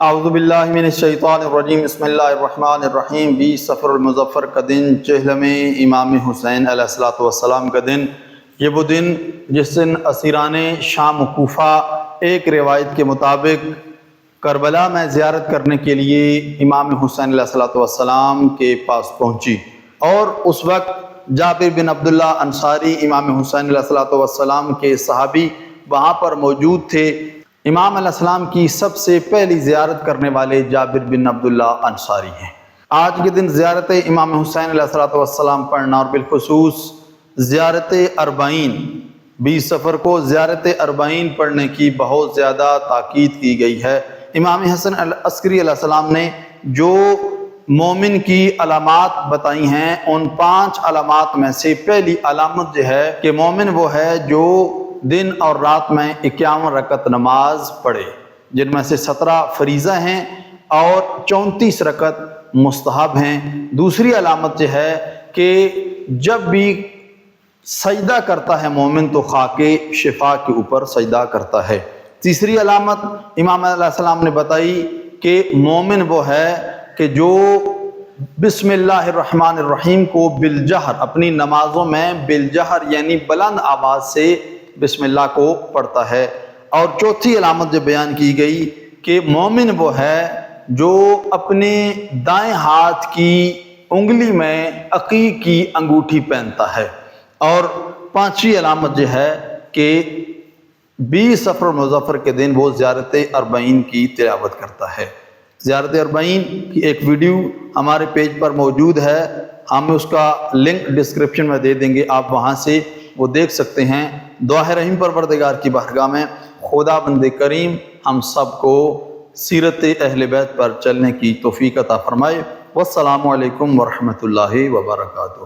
اعوذ باللہ من الشیطان الرجیم بسم اللہ الرحمن الرحیم 20 صفر المظفر کا دن چہلم امام حسین علیہ الصلوۃ والسلام کا دن۔ یہ وہ دن جس دن اسیران شام و کوفہ ایک روایت کے مطابق کربلا میں زیارت کرنے کے لیے امام حسین علیہ الصلوۃ والسلام کے پاس پہنچی، اور اس وقت جابر بن عبداللہ انصاری امام حسین علیہ الصلوۃ والسلام کے صحابی وہاں پر موجود تھے۔ امام علیہ السلام کی سب سے پہلی زیارت کرنے والے جابر بن عبداللہ انصاری ہیں۔ آج کے دن زیارت امام حسین علیہ الصلوۃ والسلام پڑھنا، اور بالخصوص زیارت اربعین 20 صفر کو زیارت اربعین پڑھنے کی بہت زیادہ تاکید کی گئی ہے۔ امام حسن عسکری علیہ السلام نے جو مومن کی علامات بتائی ہیں، ان 5 علامات میں سے پہلی علامت جو ہے کہ مومن وہ ہے جو دن اور رات میں 51 رکعت نماز پڑھے، جن میں سے 17 فریضہ ہیں اور 34 رکعت مستحب ہیں۔ دوسری علامت یہ ہے کہ جب بھی سجدہ کرتا ہے مومن تو خاک شفا کے اوپر سجدہ کرتا ہے۔ تیسری علامت امام علیہ السلام نے بتائی کہ مومن وہ ہے کہ جو بسم اللہ الرحمن الرحیم کو بالجہر اپنی نمازوں میں بالجہر یعنی بلند آواز سے بسم اللہ کو پڑھتا ہے۔ اور چوتھی علامت جو بیان کی گئی کہ مومن وہ ہے جو اپنے دائیں ہاتھ کی انگلی میں عقیق کی انگوٹھی پہنتا ہے۔ اور 5ویں علامت جو ہے کہ 20 صفر مظفر کے دن وہ زیارت اربعین کی تلاوت کرتا ہے۔ زیارت اربعین کی ایک ویڈیو ہمارے پیج پر موجود ہے، ہم اس کا لنک ڈسکرپشن میں دے دیں گے، آپ وہاں سے وہ دیکھ سکتے ہیں۔ دعا ہے رحیم پروردگار کی بارگاہ میں خدا بند کریم ہم سب کو سیرت اہل بیت پر چلنے کی توفیق عطا فرمائے۔ والسلام علیکم ورحمۃ اللہ وبرکاتہ۔